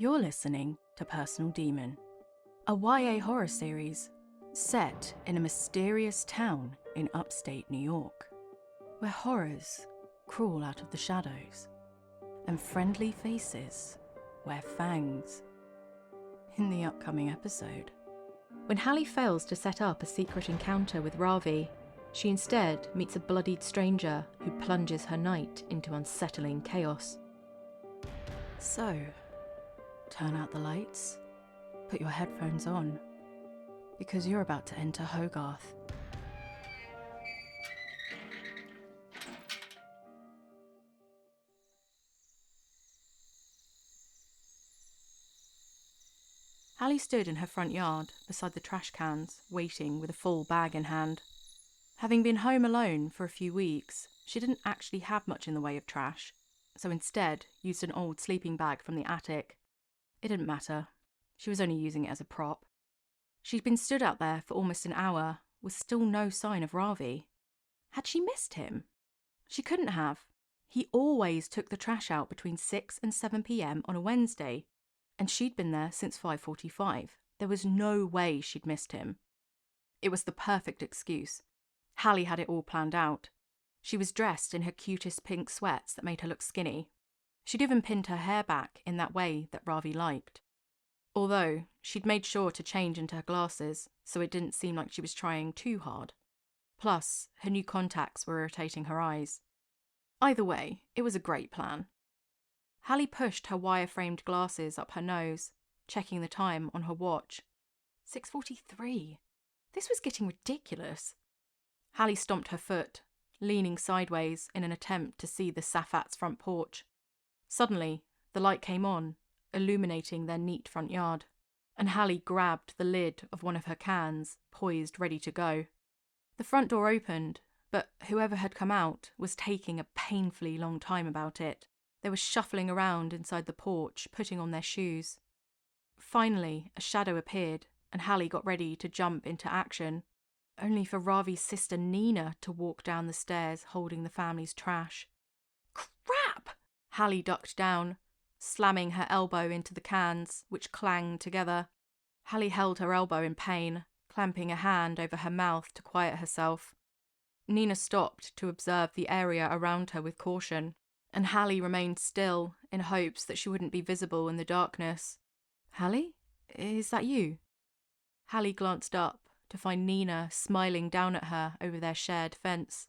You're listening to Personal Demon, a YA horror series set in a mysterious town in upstate New York, where horrors crawl out of the shadows and friendly faces wear fangs. In the upcoming episode, when Halle fails to set up a secret encounter with Ravi, she instead meets a bloodied stranger who plunges her night into unsettling chaos. so turn out the lights, put your headphones on, because you're about to enter Hogarth. Halle stood in her front yard beside the trash cans, waiting with a full bag in hand. Having been home alone for a few weeks, she didn't actually have much in the way of trash, so instead used an old sleeping bag from the attic. It didn't matter. She was only using it as a prop. She'd been stood out there for almost an hour, with still no sign of Ravi. Had she missed him? She couldn't have. He always took the trash out between 6 and 7 p.m. on a Wednesday, and she'd been there since 5:45. There was no way she'd missed him. It was the perfect excuse. Halle had it all planned out. She was dressed in her cutest pink sweats that made her look skinny. She'd even pinned her hair back in that way that Ravi liked. Although, she'd made sure to change into her glasses, so it didn't seem like she was trying too hard. Plus, her new contacts were irritating her eyes. Either way, it was a great plan. Halle pushed her wire-framed glasses up her nose, checking the time on her watch. 6:43. This was getting ridiculous. Halle stomped her foot, leaning sideways in an attempt to see the Safat's front porch. Suddenly, the light came on, illuminating their neat front yard, and Halle grabbed the lid of one of her cans, poised ready to go. The front door opened, but whoever had come out was taking a painfully long time about it. They were shuffling around inside the porch, putting on their shoes. Finally, a shadow appeared, and Halle got ready to jump into action, only for Ravi's sister Nina to walk down the stairs holding the family's trash. Crap! Halle ducked down, slamming her elbow into the cans, which clanged together. Halle held her elbow in pain, clamping a hand over her mouth to quiet herself. Nina stopped to observe the area around her with caution, and Halle remained still in hopes that she wouldn't be visible in the darkness. Halle? Is that you? Halle glanced up to find Nina smiling down at her over their shared fence.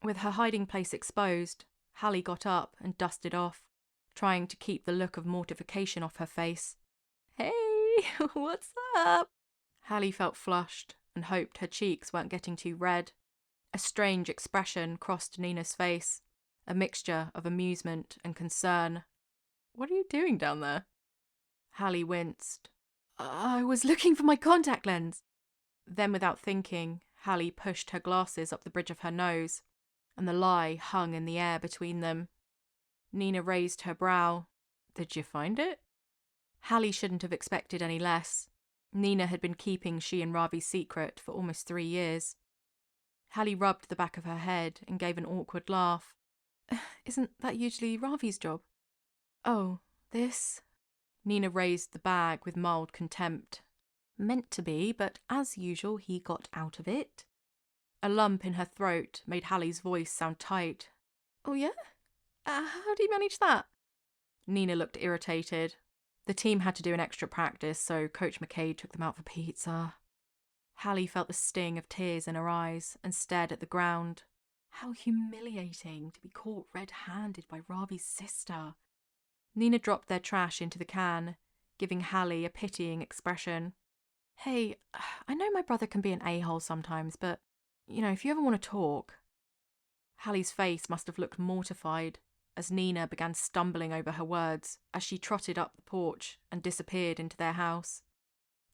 With her hiding place exposed, Halle got up and dusted off, trying to keep the look of mortification off her face. Hey, what's up? Halle felt flushed and hoped her cheeks weren't getting too red. A strange expression crossed Nina's face, a mixture of amusement and concern. What are you doing down there? Halle winced. I was looking for my contact lens. Then, without thinking, Halle pushed her glasses up the bridge of her nose, and the lie hung in the air between them. Nina raised her brow. Did you find it? Halle shouldn't have expected any less. Nina had been keeping she and Ravi's secret for almost 3 years. Halle rubbed the back of her head and gave an awkward laugh. Isn't that usually Ravi's job? Oh, this? Nina raised the bag with mild contempt. Meant to be, but as usual he got out of it. A lump in her throat made Halle's voice sound tight. Oh yeah? How do you manage that? Nina looked irritated. The team had to do an extra practice, so Coach McKay took them out for pizza. Halle felt the sting of tears in her eyes and stared at the ground. How humiliating to be caught red-handed by Ravi's sister. Nina dropped their trash into the can, giving Halle a pitying expression. Hey, I know my brother can be an a-hole sometimes, but, if you ever want to talk. Halle's face must have looked mortified as Nina began stumbling over her words as she trotted up the porch and disappeared into their house.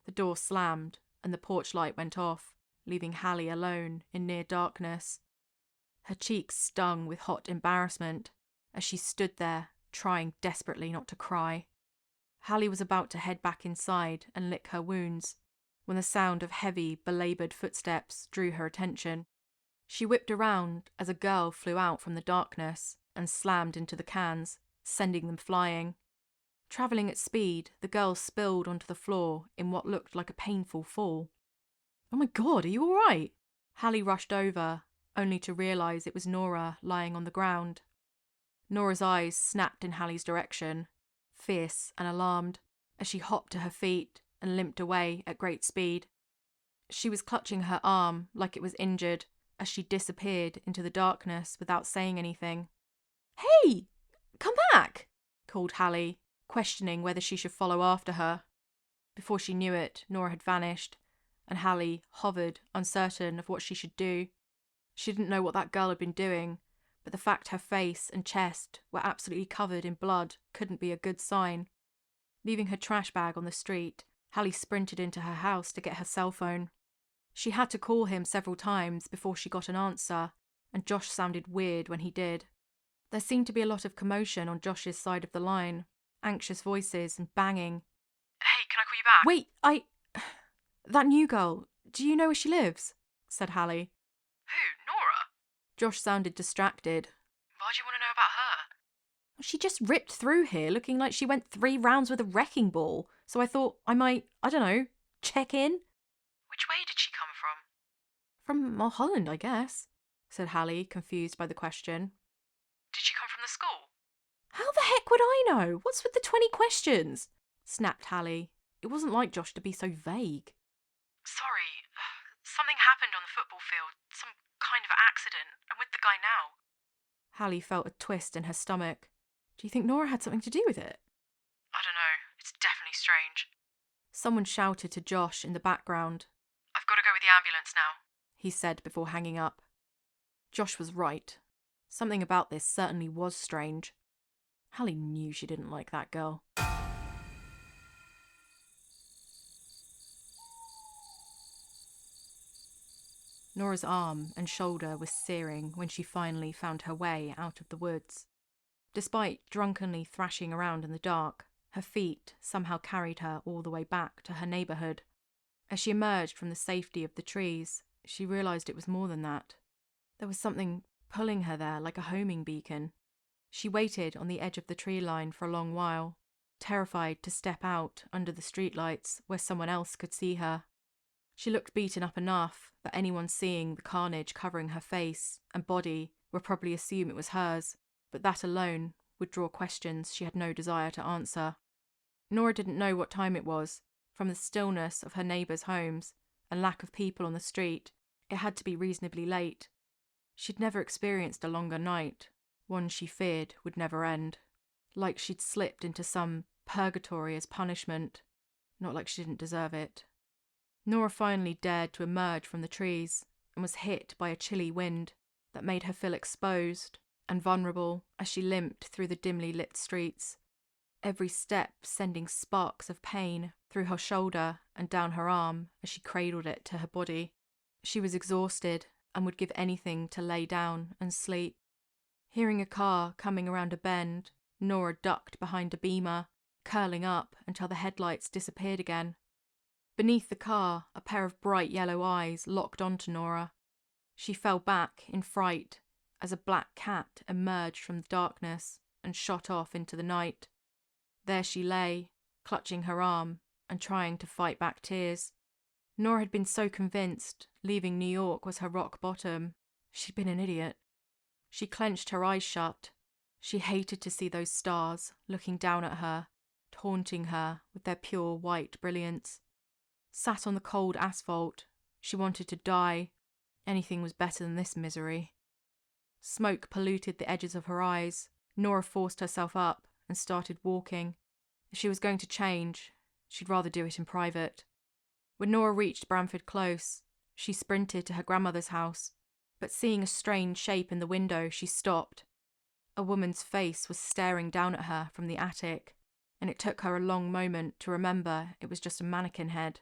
The door slammed and the porch light went off, leaving Halle alone in near darkness. Her cheeks stung with hot embarrassment as she stood there, trying desperately not to cry. Halle was about to head back inside and lick her wounds when the sound of heavy, belaboured footsteps drew her attention. She whipped around as a girl flew out from the darkness and slammed into the cans, sending them flying. Travelling at speed, the girl spilled onto the floor in what looked like a painful fall. "Oh my God, are you all right?" Halle rushed over, only to realise it was Nora lying on the ground. Nora's eyes snapped in Halle's direction, fierce and alarmed, as she hopped to her feet and limped away at great speed. She was clutching her arm like it was injured as she disappeared into the darkness without saying anything. "Hey! Come back!" called Halle, questioning whether she should follow after her. Before she knew it, Nora had vanished, and Halle hovered, uncertain of what she should do. She didn't know what that girl had been doing, but the fact her face and chest were absolutely covered in blood couldn't be a good sign. Leaving her trash bag on the street, Halle sprinted into her house to get her cell phone. She had to call him several times before she got an answer, and Josh sounded weird when he did. There seemed to be a lot of commotion on Josh's side of the line, anxious voices and banging. "Hey, can I call you back?" "Wait, that new girl, do you know where she lives?" said Halle. "Who? Nora? Josh sounded distracted. Why do you want to know about her?" "She just ripped through here looking like she went 3 rounds with a wrecking ball, so I thought I might, I don't know, check in." "Which way did she come from?" "From Mulholland, I guess," said Halle, confused by the question. "Did she come from the school?" "How the heck would I know? What's with the 20 questions?" snapped Halle. It wasn't like Josh to be so vague. "Sorry, something happened on the football field. Some kind of accident. I'm with the guy now." Halle felt a twist in her stomach. Do you think Nora had something to do with it? "I don't know. It's definitely strange." Someone shouted to Josh in the background. "I've got to go with the ambulance now," he said before hanging up. Josh was right. Something about this certainly was strange. Halle knew she didn't like that girl. Nora's arm and shoulder was searing when she finally found her way out of the woods. Despite drunkenly thrashing around in the dark, her feet somehow carried her all the way back to her neighbourhood. As she emerged from the safety of the trees, she realised it was more than that. There was something pulling her there like a homing beacon. She waited on the edge of the tree line for a long while, terrified to step out under the streetlights where someone else could see her. She looked beaten up enough that anyone seeing the carnage covering her face and body would probably assume it was hers, but that alone would draw questions she had no desire to answer. Nora didn't know what time it was. From the stillness of her neighbours' homes and lack of people on the street, it had to be reasonably late. She'd never experienced a longer night, one she feared would never end. Like she'd slipped into some purgatory as punishment, not like she didn't deserve it. Nora finally dared to emerge from the trees and was hit by a chilly wind that made her feel exposed and vulnerable as she limped through the dimly lit streets, every step sending sparks of pain through her shoulder and down her arm as she cradled it to her body. She was exhausted and would give anything to lay down and sleep. Hearing a car coming around a bend, Nora ducked behind a beamer, curling up until the headlights disappeared again. Beneath the car, a pair of bright yellow eyes locked onto Nora. She fell back in fright as a black cat emerged from the darkness and shot off into the night. There she lay, clutching her arm and trying to fight back tears. Nora had been so convinced leaving New York was her rock bottom. She'd been an idiot. She clenched her eyes shut. She hated to see those stars looking down at her, taunting her with their pure white brilliance. Sat on the cold asphalt, she wanted to die. Anything was better than this misery. Smoke polluted the edges of her eyes. Nora forced herself up and started walking. If she was going to change, she'd rather do it in private. When Nora reached Bramford Close, she sprinted to her grandmother's house, but seeing a strange shape in the window, she stopped. A woman's face was staring down at her from the attic, and it took her a long moment to remember it was just a mannequin head.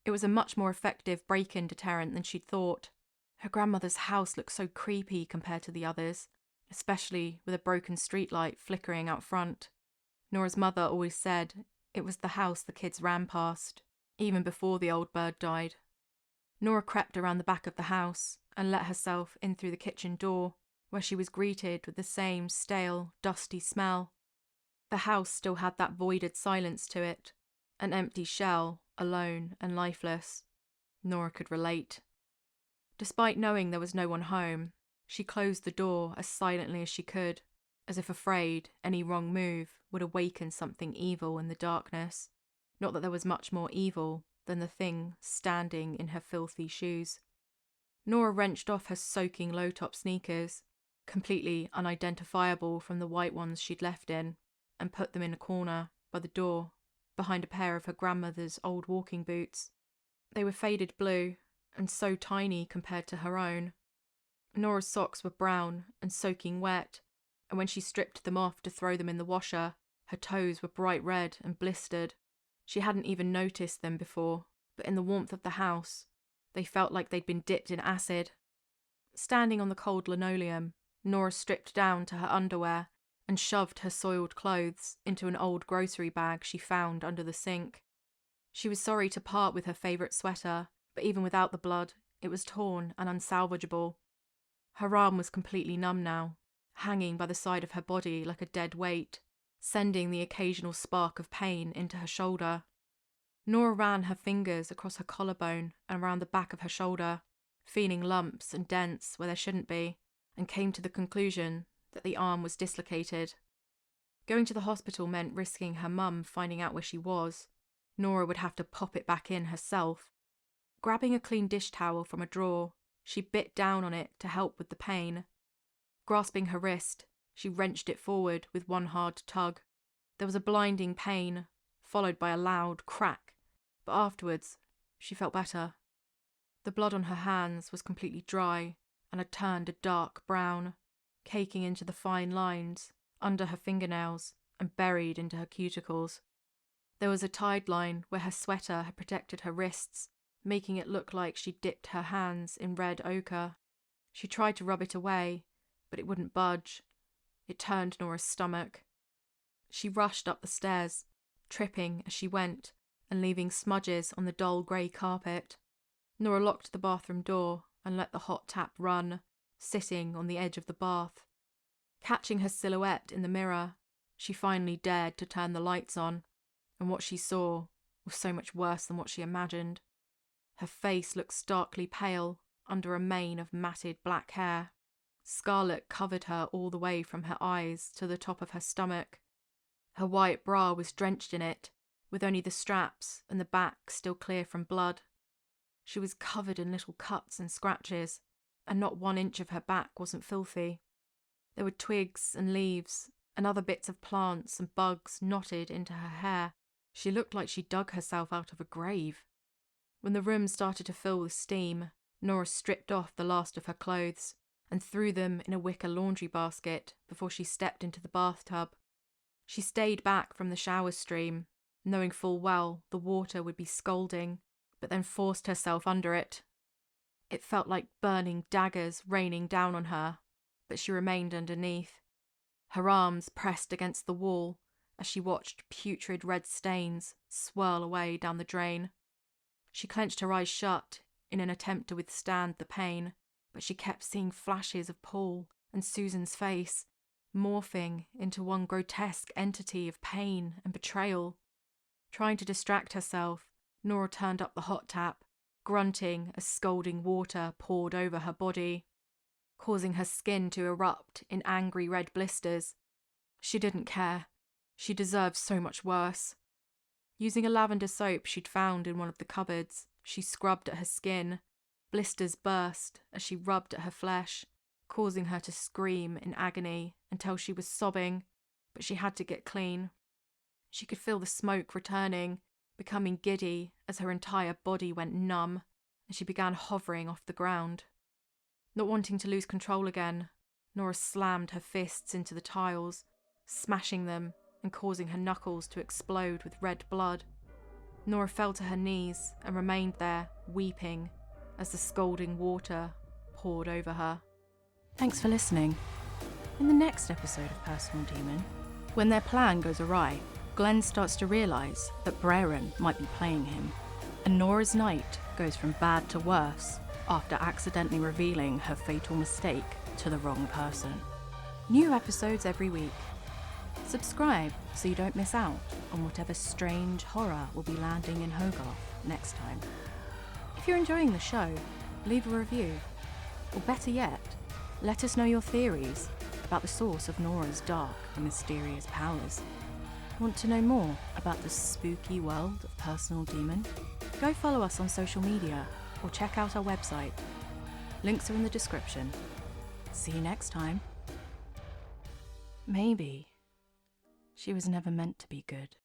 It was a much more effective break-in deterrent than she'd thought. Her grandmother's house looked so creepy compared to the others, especially with a broken streetlight flickering out front. Nora's mother always said it was the house the kids ran past, even before the old bird died. Nora crept around the back of the house and let herself in through the kitchen door, where she was greeted with the same stale, dusty smell. The house still had that voided silence to it, an empty shell, alone and lifeless. Nora could relate. Despite knowing there was no one home, she closed the door as silently as she could, as if afraid any wrong move would awaken something evil in the darkness. Not that there was much more evil than the thing standing in her filthy shoes. Nora wrenched off her soaking low-top sneakers, completely unidentifiable from the white ones she'd left in, and put them in a corner by the door, behind a pair of her grandmother's old walking boots. They were faded blue, and so tiny compared to her own. Nora's socks were brown and soaking wet, and when she stripped them off to throw them in the washer, her toes were bright red and blistered. She hadn't even noticed them before, but in the warmth of the house, they felt like they'd been dipped in acid. Standing on the cold linoleum, Nora stripped down to her underwear and shoved her soiled clothes into an old grocery bag she found under the sink. She was sorry to part with her favourite sweater, but even without the blood, it was torn and unsalvageable. Her arm was completely numb now, hanging by the side of her body like a dead weight, sending the occasional spark of pain into her shoulder. Nora ran her fingers across her collarbone and around the back of her shoulder, feeling lumps and dents where there shouldn't be, and came to the conclusion that the arm was dislocated. Going to the hospital meant risking her mum finding out where she was. Nora would have to pop it back in herself. Grabbing a clean dish towel from a drawer, she bit down on it to help with the pain. Grasping her wrist, she wrenched it forward with one hard tug. There was a blinding pain, followed by a loud crack, but afterwards, she felt better. The blood on her hands was completely dry and had turned a dark brown, caking into the fine lines under her fingernails and buried into her cuticles. There was a tide line where her sweater had protected her wrists, making it look like she'd dipped her hands in red ochre. She tried to rub it away, but it wouldn't budge. It turned Nora's stomach. She rushed up the stairs, tripping as she went and leaving smudges on the dull grey carpet. Nora locked the bathroom door and let the hot tap run, sitting on the edge of the bath. Catching her silhouette in the mirror, she finally dared to turn the lights on, and what she saw was so much worse than what she imagined. Her face looked starkly pale under a mane of matted black hair. Scarlet covered her all the way from her eyes to the top of her stomach. Her white bra was drenched in it, with only the straps and the back still clear from blood. She was covered in little cuts and scratches, and not 1 inch of her back wasn't filthy. There were twigs and leaves and other bits of plants and bugs knotted into her hair. She looked like she dug herself out of a grave. When the room started to fill with steam, Nora stripped off the last of her clothes and threw them in a wicker laundry basket before she stepped into the bathtub. She stayed back from the shower stream, knowing full well the water would be scalding, but then forced herself under it. It felt like burning daggers raining down on her, but she remained underneath. Her arms pressed against the wall as she watched putrid red stains swirl away down the drain. She clenched her eyes shut in an attempt to withstand the pain, but she kept seeing flashes of Paul and Susan's face, morphing into one grotesque entity of pain and betrayal. Trying to distract herself, Nora turned up the hot tap, grunting as scalding water poured over her body, causing her skin to erupt in angry red blisters. She didn't care. She deserved so much worse. Using a lavender soap she'd found in one of the cupboards, she scrubbed at her skin. Blisters burst as she rubbed at her flesh, causing her to scream in agony until she was sobbing, but she had to get clean. She could feel the smoke returning, becoming giddy as her entire body went numb, and she began hovering off the ground. Not wanting to lose control again, Nora slammed her fists into the tiles, smashing them and causing her knuckles to explode with red blood. Nora fell to her knees and remained there, weeping, as the scalding water poured over her. Thanks for listening. In the next episode of Personal Demon, when their plan goes awry, Glenn starts to realise that Brereton might be playing him, and Nora's night goes from bad to worse after accidentally revealing her fatal mistake to the wrong person. New episodes every week. Subscribe so you don't miss out on whatever strange horror will be landing in Hogarth next time. If you're enjoying the show, leave a review. Or better yet, let us know your theories about the source of Nora's dark and mysterious powers. Want to know more about the spooky world of Personal Demon? Go follow us on social media or check out our website. Links are in the description. See you next time. Maybe she was never meant to be good.